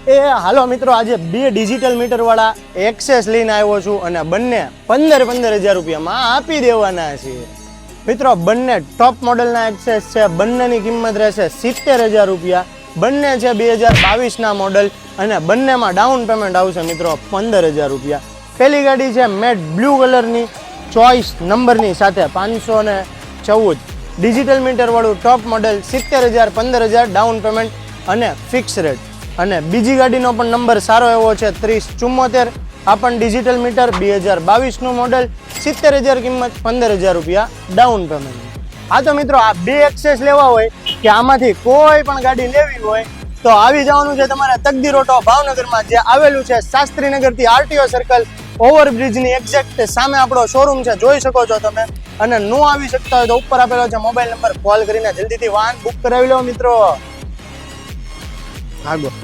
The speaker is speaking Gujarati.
એ હાલો મિત્રો, આજે બે ડિજિટલ મીટર વાળા એક્સેસ લઈને આવ્યો છું અને બંને 15,000 રૂપિયામાં આપી દેવાના છે મિત્રો. બંને ટોપ મોડેલના એક્સેસ છે. બંનેની કિંમત રહેશે 70,000 રૂપિયા. બંને છે 2022ના મોડલ અને બંનેમાં ડાઉન પેમેન્ટ આવશે મિત્રો 15,000 રૂપિયા. પહેલી ગાડી છે મેટ બ્લુ કલરની ચોઈસ નંબરની સાથે 514 ડિજિટલ મીટર વાળું ટોપ મોડેલ 70,000 15,000 ડાઉન પેમેન્ટ અને ફિક્સ રેટ. અને બીજી ગાડીનો પણ નંબર સારો એવો છે 3074, આ પણ ડિજિટલ મીટર 2022નું મોડેલ 70,000 કિંમત 15,000 રૂપિયા ડાઉન પેમેન્ટ. હા તો મિત્રો, આ બે એક્સેસ લેવા હોય કે આમાંથી કોઈ પણ ગાડી લેવી હોય તો આવી જવાનું છે તમારે તકદીર ઓટો ભાવનગરમાં, જે આવેલું છે શાસ્ત્રીનગરથી આરટીઓ સર્કલ ઓવરબ્રિજની એક્ઝેક્ટ સામે આપણો શોરૂમ છે, જોઈ શકો છો તમે. અને ન આવી શકતા હોય તો ઉપર આપેલો છે મોબાઈલ નંબર, કોલ કરીને જલ્દીથી વાહન બુક કરાવી લો મિત્રો. આગળ